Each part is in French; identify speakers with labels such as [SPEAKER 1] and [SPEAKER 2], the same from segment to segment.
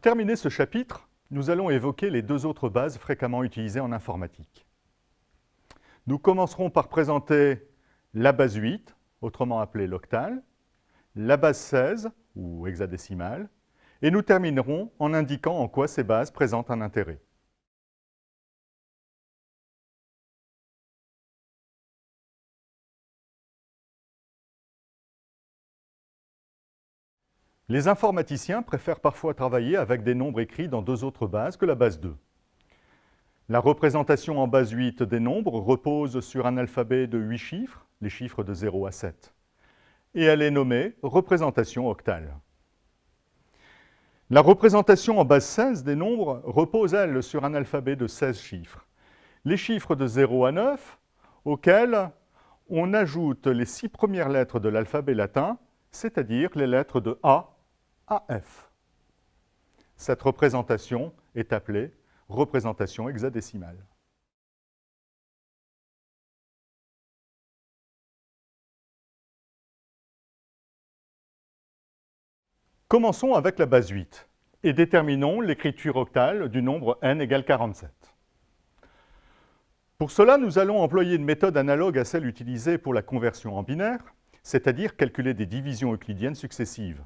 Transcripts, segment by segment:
[SPEAKER 1] Pour terminer ce chapitre, nous allons évoquer les deux autres bases fréquemment utilisées en informatique. Nous commencerons par présenter la base 8, autrement appelée l'octal, la base 16, ou hexadécimale, et nous terminerons en indiquant en quoi ces bases présentent un intérêt. Les informaticiens préfèrent parfois travailler avec des nombres écrits dans deux autres bases que la base 2. La représentation en base 8 des nombres repose sur un alphabet de 8 chiffres, les chiffres de 0 à 7. Et elle est nommée représentation octale. La représentation en base 16 des nombres repose, elle, sur un alphabet de 16 chiffres. Les chiffres de 0 à 9, auxquels on ajoute les 6 premières lettres de l'alphabet latin, c'est-à-dire les lettres de A à F. Cette représentation est appelée représentation hexadécimale. Commençons avec la base 8 et déterminons l'écriture octale du nombre n égale 47. Pour cela, nous allons employer une méthode analogue à celle utilisée pour la conversion en binaire, c'est-à-dire calculer des divisions euclidiennes successives.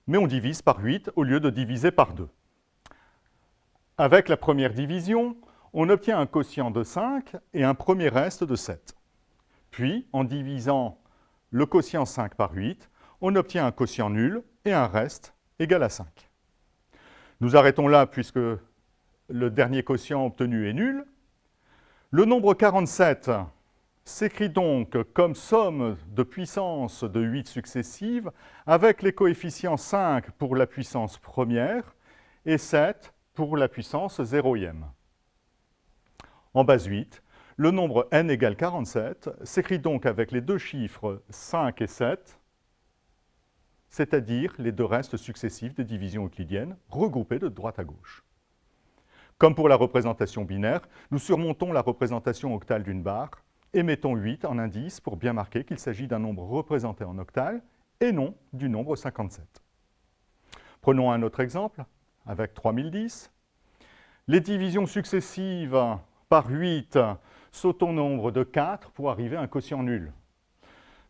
[SPEAKER 1] Mais on divise par 8 au lieu de diviser par 2. Avec la première division, on obtient un quotient de 5 et un premier reste de 7. Puis, en divisant le quotient 5 par 8, on obtient un quotient nul et un reste égal à 5. Nous arrêtons là puisque le dernier quotient obtenu est nul. Le nombre 47 s'écrit donc comme somme de puissances de 8 successives avec les coefficients 5 pour la puissance première et 7 pour la puissance zéroième. En base 8, le nombre n égale 47 s'écrit donc avec les deux chiffres 5 et 7, c'est-à-dire les deux restes successifs des divisions euclidiennes regroupés de droite à gauche. Comme pour la représentation binaire, nous surmontons la représentation octale d'une barre et mettons 8 en indice pour bien marquer qu'il s'agit d'un nombre représenté en octale et non du nombre 57. Prenons un autre exemple avec 3010. Les divisions successives par 8 sont au nombre de 4 pour arriver à un quotient nul.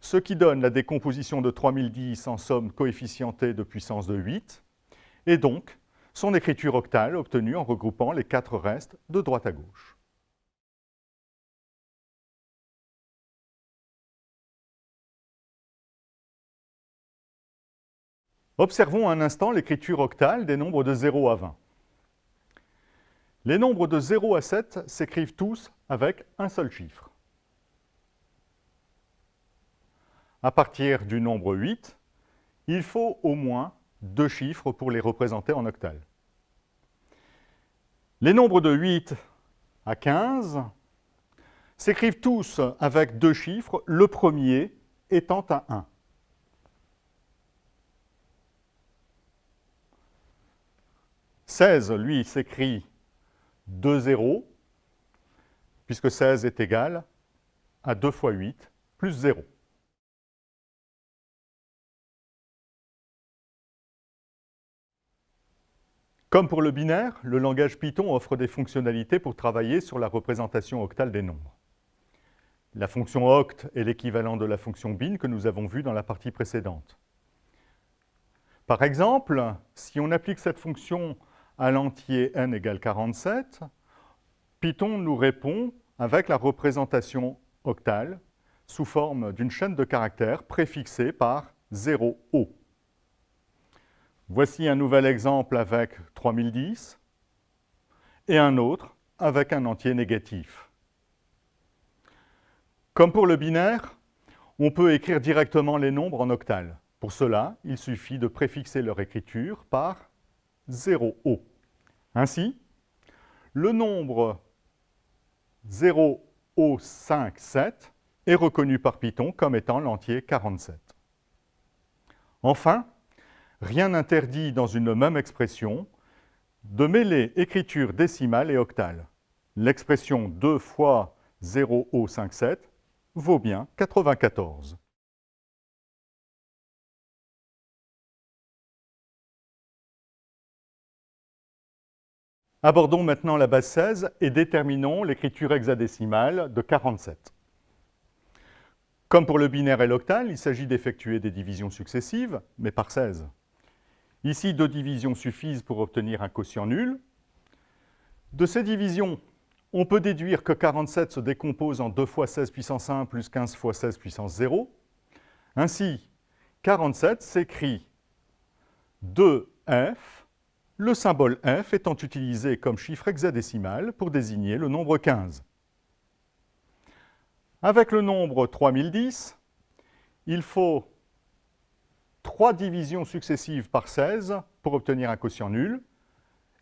[SPEAKER 1] Ce qui donne la décomposition de 3010 en somme coefficientée de puissance de 8 et donc son écriture octale obtenue en regroupant les 4 restes de droite à gauche. Observons un instant l'écriture octale des nombres de 0 à 20. Les nombres de 0 à 7 s'écrivent tous avec un seul chiffre. À partir du nombre 8, il faut au moins 2 chiffres pour les représenter en octale. Les nombres de 8 à 15 s'écrivent tous avec 2 chiffres, le premier étant un 1. « 16, lui, s'écrit 2 zéros, puisque 16 est égal à 2 fois 8 plus 0. Comme pour le binaire, le langage Python offre des fonctionnalités pour travailler sur la représentation octale des nombres. La fonction oct est l'équivalent de la fonction bin que nous avons vue dans la partie précédente. Par exemple, si on applique cette fonction à l'entier n égale 47, Python nous répond avec la représentation octale sous forme d'une chaîne de caractères préfixée par 0O. Voici un nouvel exemple avec 3010 et un autre avec un entier négatif. Comme pour le binaire, on peut écrire directement les nombres en octales. Pour cela, il suffit de préfixer leur écriture par 0O. Ainsi, le nombre 0O57 est reconnu par Python comme étant l'entier 47. Enfin, rien n'interdit dans une même expression de mêler écriture décimale et octale. L'expression 2 fois 0O57 vaut bien 94. Abordons maintenant la base 16 et déterminons l'écriture hexadécimale de 47. Comme pour le binaire et l'octal, il s'agit d'effectuer des divisions successives, mais par 16. Ici, 2 divisions suffisent pour obtenir un quotient nul. De ces divisions, on peut déduire que 47 se décompose en 2 fois 16 puissance 1 plus 15 fois 16 puissance 0. Ainsi, 47 s'écrit 2f, le symbole f étant utilisé comme chiffre hexadécimal pour désigner le nombre 15. Avec le nombre 3010, il faut 3 divisions successives par 16 pour obtenir un quotient nul,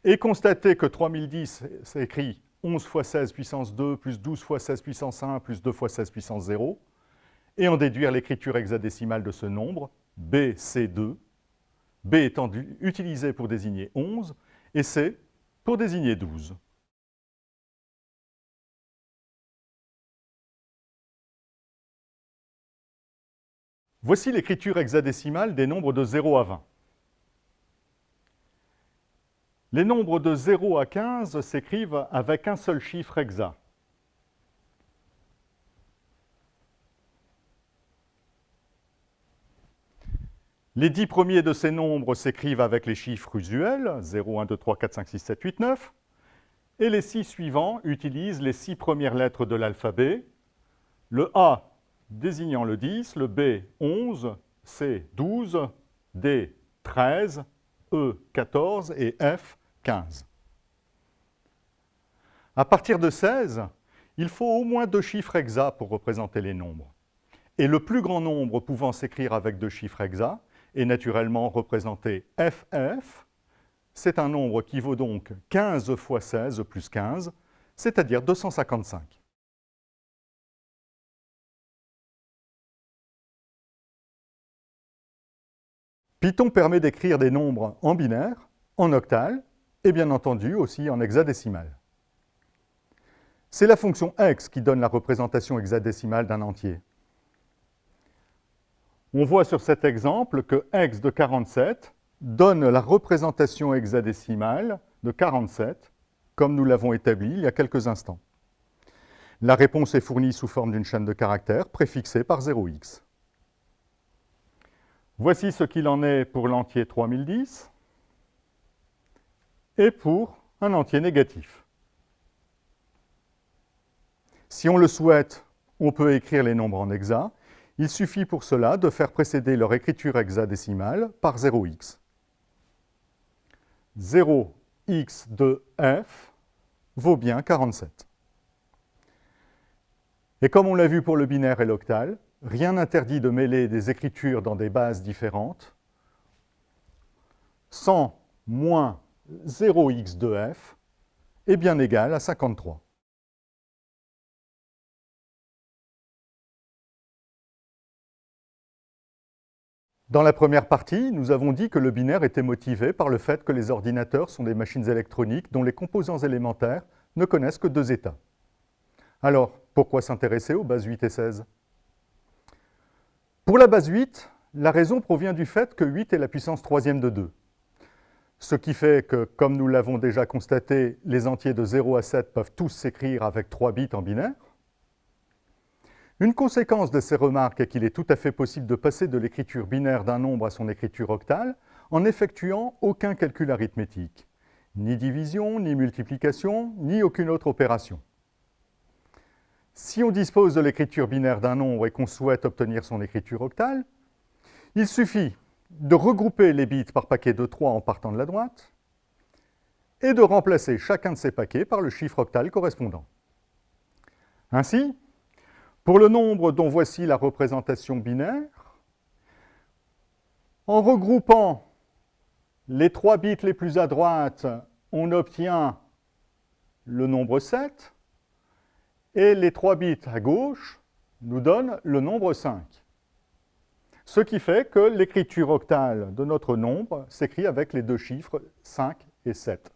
[SPEAKER 1] et constater que 3010 s'écrit 11 fois 16 puissance 2 plus 12 fois 16 puissance 1 plus 2 fois 16 puissance 0, et en déduire l'écriture hexadécimale de ce nombre, BC2, B étant utilisé pour désigner 11, et C pour désigner 12. Voici l'écriture hexadécimale des nombres de 0 à 20. Les nombres de 0 à 15 s'écrivent avec un seul chiffre hexa. Les 10 premiers de ces nombres s'écrivent avec les chiffres usuels, 0, 1, 2, 3, 4, 5, 6, 7, 8, 9, et les 6 suivants utilisent les 6 premières lettres de l'alphabet, le A désignant le 10, le B 11, C 12, D 13, E 14 et F 15. À partir de 16, il faut au moins 2 chiffres hexa pour représenter les nombres. Et le plus grand nombre pouvant s'écrire avec 2 chiffres hexa est naturellement représenté FF. C'est un nombre qui vaut donc 15 fois 16 plus 15, c'est-à-dire 255. Python permet d'écrire des nombres en binaire, en octal, et bien entendu aussi en hexadécimal. C'est la fonction hex qui donne la représentation hexadécimale d'un entier. On voit sur cet exemple que hex de 47 donne la représentation hexadécimale de 47, comme nous l'avons établi il y a quelques instants. La réponse est fournie sous forme d'une chaîne de caractères préfixée par 0x. Voici ce qu'il en est pour l'entier 3010 et pour un entier négatif. Si on le souhaite, on peut écrire les nombres en hexa. Il suffit pour cela de faire précéder leur écriture hexadécimale par 0x. 0x de f vaut bien 47. Et comme on l'a vu pour le binaire et l'octal, rien n'interdit de mêler des écritures dans des bases différentes. 100 moins 0x de f est bien égal à 53. Dans la première partie, nous avons dit que le binaire était motivé par le fait que les ordinateurs sont des machines électroniques dont les composants élémentaires ne connaissent que 2 états. Alors, pourquoi s'intéresser aux bases 8 et 16 ? Pour la base 8, la raison provient du fait que 8 est la puissance 3e de 2. Ce qui fait que, comme nous l'avons déjà constaté, les entiers de 0 à 7 peuvent tous s'écrire avec 3 bits en binaire. Une conséquence de ces remarques est qu'il est tout à fait possible de passer de l'écriture binaire d'un nombre à son écriture octale en n'effectuant aucun calcul arithmétique, ni division, ni multiplication, ni aucune autre opération. Si on dispose de l'écriture binaire d'un nombre et qu'on souhaite obtenir son écriture octale, il suffit de regrouper les bits par paquet de 3 en partant de la droite et de remplacer chacun de ces paquets par le chiffre octal correspondant. Ainsi, pour le nombre dont voici la représentation binaire, en regroupant les 3 bits les plus à droite, on obtient le nombre 7, et les 3 bits à gauche nous donnent le nombre 5. Ce qui fait que l'écriture octale de notre nombre s'écrit avec les 2 chiffres 5 et 7.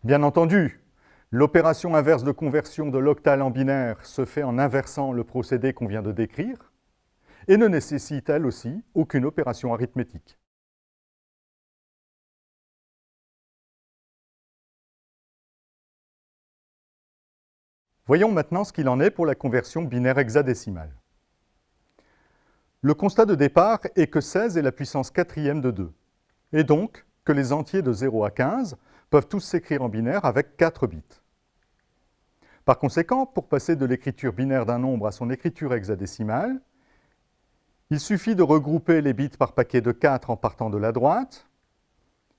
[SPEAKER 1] Bien entendu, l'opération inverse de conversion de l'octal en binaire se fait en inversant le procédé qu'on vient de décrire et ne nécessite elle aussi aucune opération arithmétique. Voyons maintenant ce qu'il en est pour la conversion binaire hexadécimale. Le constat de départ est que 16 est la puissance quatrième de 2, et donc que les entiers de 0 à 15 peuvent tous s'écrire en binaire avec 4 bits. Par conséquent, pour passer de l'écriture binaire d'un nombre à son écriture hexadécimale, il suffit de regrouper les bits par paquet de 4 en partant de la droite,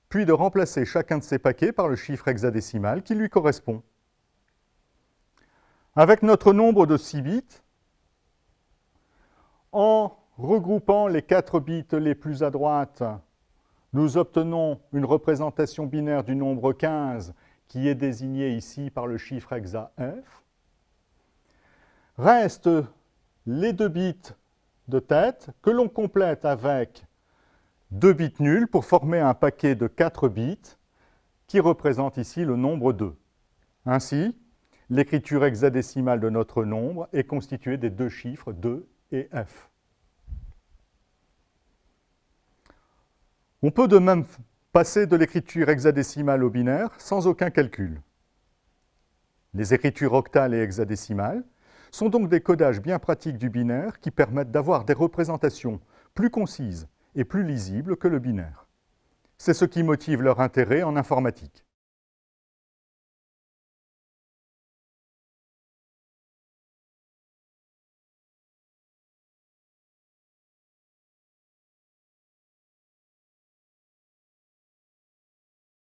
[SPEAKER 1] puis de remplacer chacun de ces paquets par le chiffre hexadécimal qui lui correspond. Avec notre nombre de 6 bits, en regroupant les 4 bits les plus à droite, nous obtenons une représentation binaire du nombre 15 qui est désigné ici par le chiffre hexa f. Restent les 2 bits de tête que l'on complète avec 2 bits nuls pour former un paquet de 4 bits qui représente ici le nombre 2. Ainsi, l'écriture hexadécimale de notre nombre est constituée des 2 chiffres 2 et f. On peut de même passer de l'écriture hexadécimale au binaire sans aucun calcul. Les écritures octales et hexadécimales sont donc des codages bien pratiques du binaire qui permettent d'avoir des représentations plus concises et plus lisibles que le binaire. C'est ce qui motive leur intérêt en informatique.